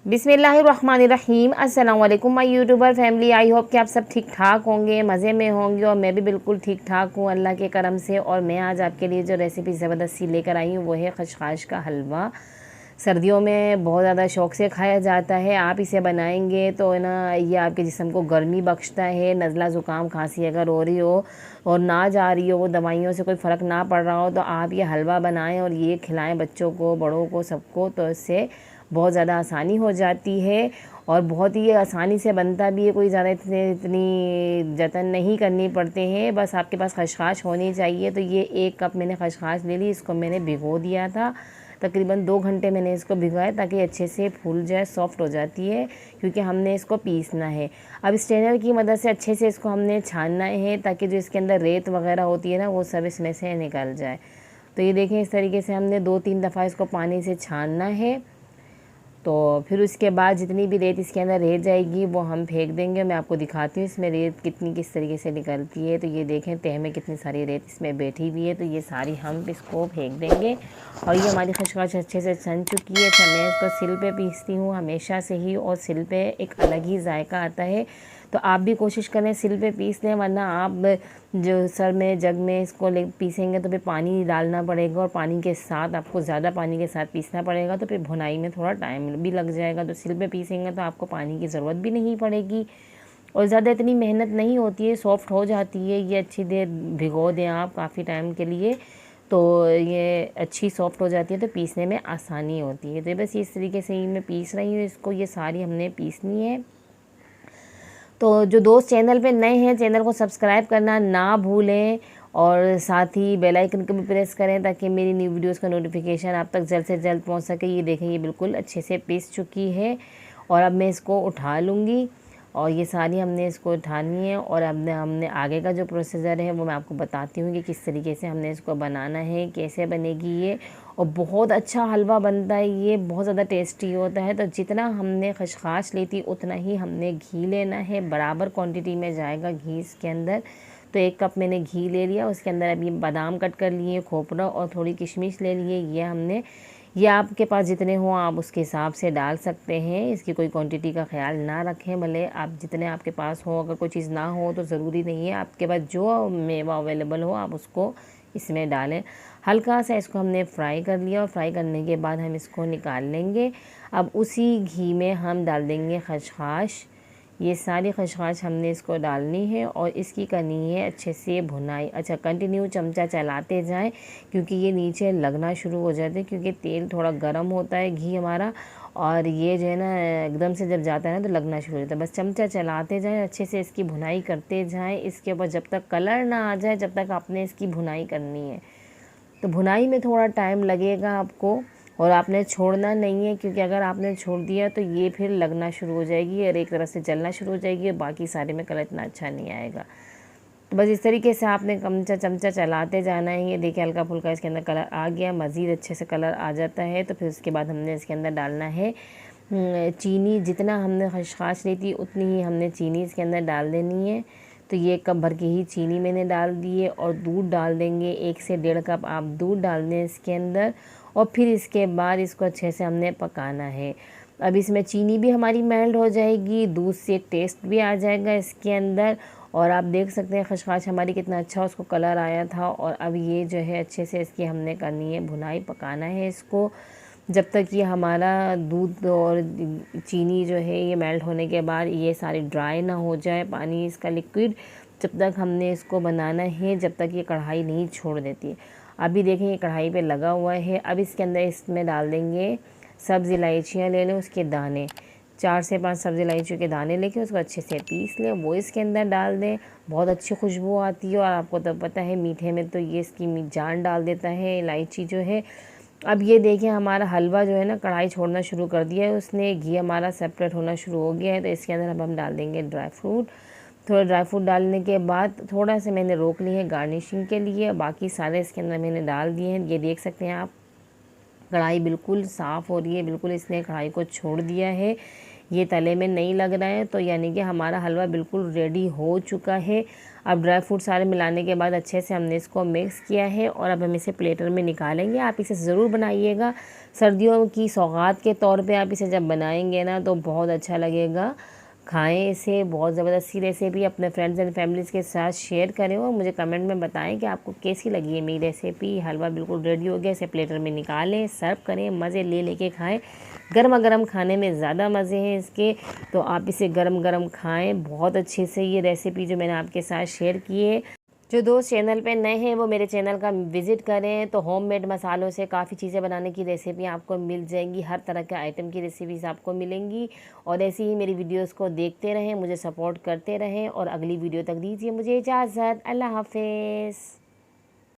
बिस्मिल्लाहिर्रहमानिर्रहीम। अस्सलाम वालेकुम my YouTuber family. I hope कि आप सब ठीक ठाक होंगे, मज़े में होंगे और मैं भी बिल्कुल ठीक ठाक हूँ अल्लाह के करम से। और मैं आज आपके लिए जो रेसिपी ज़बरदस्त सी लेकर आई हूँ वो है खशखाश का हलवा। सर्दियों में बहुत ज़्यादा शौक़ से खाया जाता है। आप इसे बनाएंगे तो ना ये आपके जिस्म को गर्मी बख्शता है। नज़ला ज़ुकाम खांसी अगर हो रही हो और ना जा रही हो, वो दवाइयों से कोई फ़र्क ना पड़ रहा हो, तो आप ये हलवा बनाएं और ये खिलाएं बच्चों को, बड़ों को, सबको। तो इससे बहुत ज़्यादा आसानी हो जाती है और बहुत ही आसानी से बनता भी है। कोई ज़्यादा इतनी जतन नहीं करनी पड़ते हैं, बस आपके पास खशखाश होनी चाहिए। तो ये 1 कप मैंने खशखाश ले ली, इसको मैंने भिगो दिया था। तकरीबन 2 घंटे मैंने इसको भिगोया ताकि अच्छे से फूल जाए, सॉफ्ट हो जाती है, क्योंकि हमने इसको पीसना है। अब स्ट्रेनर की मदद से अच्छे से इसको हमने छानना है ताकि जो इसके अंदर रेत वगैरह होती है ना, वो सब इसमें से निकल जाए। तो ये देखें, इस तरीके से हमने 2-3 दफ़ा इसको पानी से छानना है। तो फिर उसके बाद जितनी भी रेत इसके अंदर रह जाएगी वो हम फेंक देंगे। मैं आपको दिखाती हूँ इसमें रेत किस तरीके से निकलती है। तो ये देखें, तह में कितनी सारी रेत इसमें बैठी हुई है। तो ये सारी हम इसको फेंक देंगे। और ये हमारी खशखाश अच्छे से सन चुकी है। अच्छा, मैं इसको सिल पे पीसती हूँ हमेशा से ही, और सिल पे एक अलग ही जायका आता है। तो आप भी कोशिश करें सिल पे पीस लें, वरना आप जो सर में जग में इसको पीसेंगे तो फिर पानी डालना पड़ेगा, और पानी के साथ आपको ज़्यादा पानी के साथ पीसना पड़ेगा। तो फिर भुनाई में थोड़ा टाइम भी लग जाएगा। तो सिल पे पीसेंगे तो आपको पानी की ज़रूरत भी नहीं पड़ेगी और ज़्यादा इतनी मेहनत नहीं होती है, सॉफ्ट हो जाती है। ये अच्छी देर भिगो दें आप काफ़ी टाइम के लिए, तो ये अच्छी सॉफ्ट हो जाती है, तो पीसने में आसानी होती है। तो बस इस तरीके से ही मैं पीस रही हूँ इसको। ये सारी हमने पीसनी है। तो जो दोस्त चैनल पे नए हैं, चैनल को सब्सक्राइब करना ना भूलें और साथ ही बेल आइकन को भी प्रेस करें ताकि मेरी न्यू वीडियोस का नोटिफिकेशन आप तक जल्द से जल्द पहुंच सके। ये देखें, ये बिल्कुल अच्छे से पीस चुकी है और अब मैं इसको उठा लूँगी। और ये सारी हमने इसको उठानी है। और अब हमने आगे का जो प्रोसीजर है वो मैं आपको बताती हूँ कि किस तरीके से हमने इसको बनाना है, कैसे बनेगी ये। और बहुत अच्छा हलवा बनता है ये, बहुत ज़्यादा टेस्टी होता है। तो जितना हमने खशखाश ली थी उतना ही हमने घी लेना है, बराबर क्वांटिटी में जाएगा घी इसके अंदर। तो 1 कप मैंने घी ले लिया, उसके अंदर अभी बादाम कट कर लिए, खोपरा और थोड़ी किशमिश ले लिए। ये आपके पास जितने हों आप उसके हिसाब से डाल सकते हैं। इसकी कोई क्वांटिटी का ख्याल ना रखें, भले आप जितने आपके पास हो। अगर कोई चीज़ ना हो तो ज़रूरी नहीं है, आपके पास जो मेवा अवेलेबल हो आप उसको इसमें डालें। हल्का सा इसको हमने फ्राई कर लिया और फ्राई करने के बाद हम इसको निकाल लेंगे। अब उसी घी में हम डाल देंगे खशखाश। ये सारी खशखाश हमने इसको डालनी है और इसकी करनी है अच्छे से भुनाई। अच्छा, कंटिन्यू चमचा चलाते जाएं क्योंकि ये नीचे लगना शुरू हो जाते हैं, क्योंकि तेल थोड़ा गर्म होता है घी हमारा, और ये जो है ना एकदम से जब जाता है ना तो लगना शुरू हो जाता है। बस चमचा चलाते जाएं, अच्छे से इसकी भुनाई करते जाएं। इसके ऊपर जब तक कलर ना आ जाए जब तक आपने इसकी भुनाई करनी है। तो भुनाई में थोड़ा टाइम लगेगा आपको और आपने छोड़ना नहीं है, क्योंकि अगर आपने छोड़ दिया तो ये फिर लगना शुरू हो जाएगी और एक तरफ से जलना शुरू हो जाएगी और बाकी सारे में कलर इतना अच्छा नहीं आएगा। तो बस इस तरीके से आपने चमचा चलाते जाना है। ये देखिए, हल्का फुल्का इसके अंदर कलर आ गया, मज़ीद अच्छे से कलर आ जाता है। तो फिर उसके बाद हमने इसके अंदर डालना है चीनी। जितना हमने खशखाश ली थी उतनी ही हमने चीनी इसके अंदर डाल देनी है। तो ये 1 कप भर के ही चीनी मैंने डाल दी है और दूध डाल देंगे। 1 से 1.5 कप आप दूध डाल दें इसके अंदर, और फिर इसके बाद इसको अच्छे से हमने पकाना है। अब इसमें चीनी भी हमारी मेल्ट हो जाएगी, दूध से टेस्ट भी आ जाएगा इसके अंदर। और आप देख सकते हैं खशखाश हमारी कितना अच्छा उसको कलर आया था। और अब ये जो है अच्छे से इसकी हमने करनी है भुनाई, पकाना है इसको जब तक ये हमारा दूध और चीनी जो है ये मेल्ट होने के बाद ये सारी ड्राई ना हो जाए, पानी इसका लिक्विड, जब तक हमने इसको बनाना है, जब तक ये कढ़ाई नहीं छोड़ देती है। अभी देखें, ये कढ़ाई पे लगा हुआ है। अब इसके अंदर इसमें डाल देंगे सब्ज़ इलायचियाँ ले लें, उसके दाने 4 से 5 सब्ज़ इलायचियों के दाने लेके उसको अच्छे से पीस लें, वो इसके अंदर डाल दें। बहुत अच्छी खुशबू आती है और आपको तो पता है मीठे में तो ये इसकी जान डाल देता है इलायची जो है। अब ये देखिए, हमारा हलवा जो है ना कढ़ाई छोड़ना शुरू कर दिया है उसने, घी हमारा सेपरेट होना शुरू हो गया है। तो इसके अंदर अब हम डाल देंगे ड्राई फ्रूट। थोड़ा ड्राई फ्रूट डालने के बाद थोड़ा सा मैंने रोक ली है गार्निशिंग के लिए, बाकी सारे इसके अंदर मैंने डाल दिए हैं। ये देख सकते हैं आप, कढ़ाई बिल्कुल साफ़ हो रही है, बिल्कुल इसने कढ़ाई को छोड़ दिया है। ये तले में नहीं लग रहा है। तो यानी कि हमारा हलवा बिल्कुल रेडी हो चुका है। अब ड्राई फ्रूट सारे मिलाने के बाद अच्छे से हमने इसको मिक्स किया है और अब हम इसे प्लेटर में निकालेंगे। आप इसे ज़रूर बनाइएगा, सर्दियों की सौगात के तौर पे आप इसे जब बनाएंगे ना तो बहुत अच्छा लगेगा। खाएं इसे, बहुत ज़बरदस्ती रेसिपी अपने फ्रेंड्स एंड फैमिलीज़ के साथ शेयर करें और मुझे कमेंट में बताएं कि आपको कैसी लगी है मेरी रेसिपी। हलवा बिल्कुल रेडी हो गया, इसे प्लेटर में निकालें, सर्व करें, मज़े ले लेके खाएं। गर्मा गर्म खाने में ज़्यादा मज़े हैं इसके, तो आप इसे गरम गरम खाएं बहुत अच्छे से। ये रेसिपी जो मैंने आपके साथ शेयर की है, जो दोस्त चैनल पे नए हैं वो मेरे चैनल का विज़िट करें, तो होममेड मसालों से काफ़ी चीज़ें बनाने की रेसिपी आपको मिल जाएंगी। हर तरह के आइटम की रेसिपीज़ आपको मिलेंगी। और ऐसे ही मेरी वीडियोस को देखते रहें, मुझे सपोर्ट करते रहें और अगली वीडियो तक दीजिए मुझे इजाज़त। अल्लाह हाफ़िज़।